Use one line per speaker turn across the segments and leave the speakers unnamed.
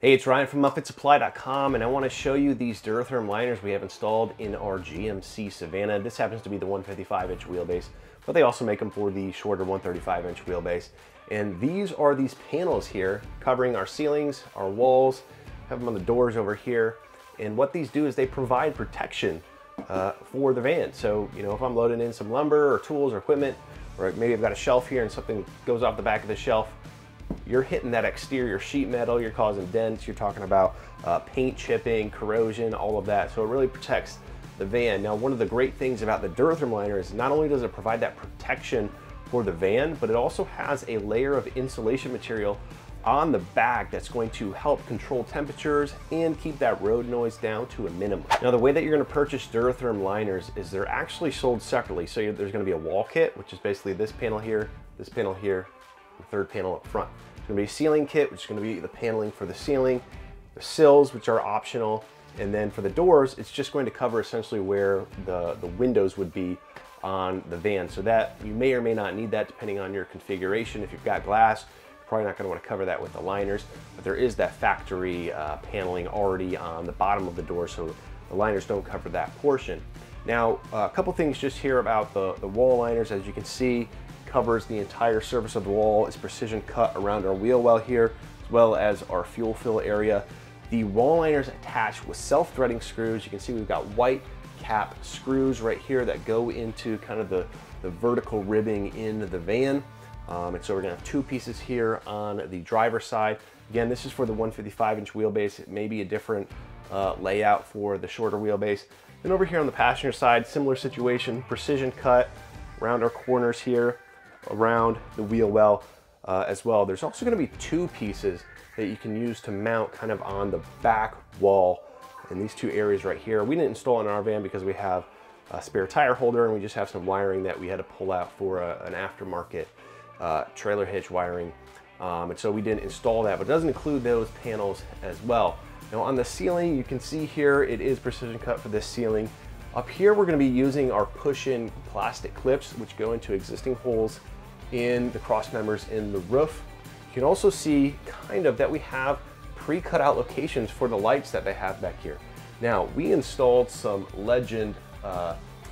Hey, it's Ryan from upfitsupply.com, and I want to show you these DuraTherm liners we have installed in our GMC Savana. This happens to be the 155-inch wheelbase, but they also make them for the shorter 135-inch wheelbase. And these are these panels here covering our ceilings, our walls, have them on the doors over here. And what these do is they provide protection for the van. So, you know, if I'm loading in some lumber or tools or equipment, or maybe I've got a shelf here and something goes off the back of the shelf, you're hitting that exterior sheet metal, you're causing dents, you're talking about paint chipping, corrosion, all of that. So it really protects the van. Now, one of the great things about the DuraTherm liner is not only does it provide that protection for the van, but it also has a layer of insulation material on the back that's going to help control temperatures and keep that road noise down to a minimum. Now, the way that you're going to purchase DuraTherm liners is they're actually sold separately. So there's going to be a wall kit, which is basically this panel here, the third panel up front. It's going to be a ceiling kit, which is going to be the paneling for the ceiling, the sills, which are optional, and then for the doors, it's just going to cover essentially where the windows would be on the van. So that you may or may not need that depending on your configuration. If you've got glass, you're probably not going to want to cover that with the liners, but there is that factory paneling already on the bottom of the door, so the liners don't cover that portion. Now, a couple things just here about the wall liners. As you can see, covers the entire surface of the wall. It's precision cut around our wheel well here, as well as our fuel fill area. The wall liners attached with self-threading screws. You can see we've got white cap screws right here that go into kind of the vertical ribbing in the van. And so we're gonna have two pieces here on the driver's side. Again, this is for the 155-inch wheelbase. It may be a different layout for the shorter wheelbase. And over here on the passenger side, similar situation, precision cut around our corners here, around the wheel well as well. There's also going to be two pieces that you can use to mount kind of on the back wall in these two areas right here. We didn't install in our van because we have a spare tire holder and we just have some wiring that we had to pull out for an aftermarket trailer hitch wiring. And so we didn't install that, but it doesn't include those panels as well. Now on the ceiling, you can see here, it is precision cut for this ceiling. Up here, we're going to be using our push-in plastic clips, which go into existing holes in the cross members in the roof. You can also see kind of that we have pre-cut out locations for the lights that they have back here. Now, we installed some Legend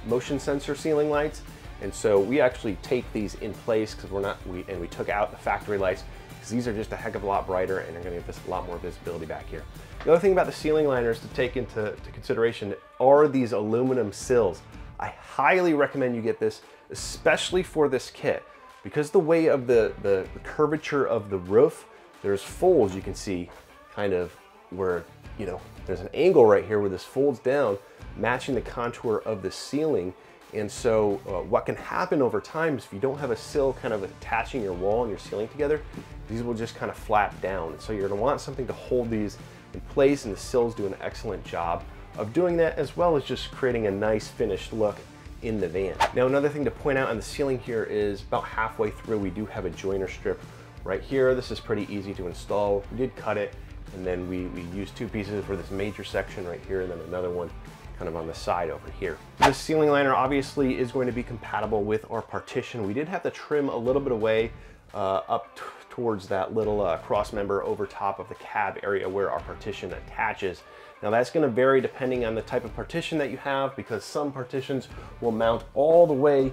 motion sensor ceiling lights, and so we actually take these in place because we took out the factory lights because these are just a heck of a lot brighter and are going to give us a lot more visibility back here. The other thing about the ceiling liners to take into consideration are these aluminum sills. I highly recommend you get this, especially for this kit, because the way of the curvature of the roof, there's folds you can see kind of where, you know, there's an angle right here where this folds down, matching the contour of the ceiling. And so what can happen over time is if you don't have a sill kind of attaching your wall and your ceiling together, these will just kind of flap down. So you're gonna want something to hold these in place, and the sills do an excellent job of doing that, as well as just creating a nice finished look in the van. Now, another thing to point out on the ceiling here is about halfway through, we do have a joiner strip right here. This is pretty easy to install. We did cut it, and then we used two pieces for this major section right here, and then another one kind of on the side over here. This ceiling liner obviously is going to be compatible with our partition. We did have to trim a little bit away up towards that little cross member over top of the cab area where our partition attaches. Now that's going to vary depending on the type of partition that you have, because some partitions will mount all the way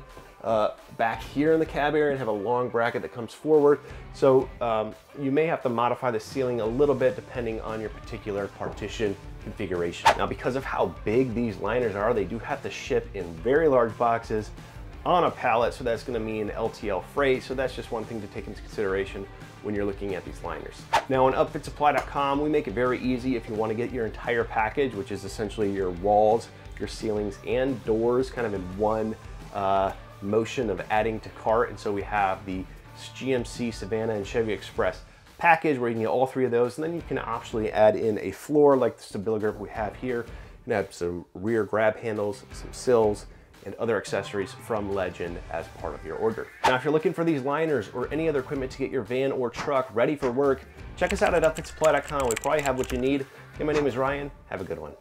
back here in the cab area and have a long bracket that comes forward. So you may have to modify the ceiling a little bit depending on your particular partition configuration. Now, because of how big these liners are, they do have to ship in very large boxes on a pallet, so that's going to mean LTL freight. So that's just one thing to take into consideration when you're looking at these liners. Now on upfitsupply.com, we make it very easy if you want to get your entire package, which is essentially your walls, your ceilings, and doors kind of in one motion of adding to cart. And so we have the GMC Savana and Chevy Express package where you can get all three of those, and then you can optionally add in a floor like the stability grip we have here. You can have some rear grab handles, some sills, and other accessories from Legend as part of your order. Now, if you're looking for these liners or any other equipment to get your van or truck ready for work, check us out at upfitsupply.com. We probably have what you need. Again, my name is Ryan. Have a good one.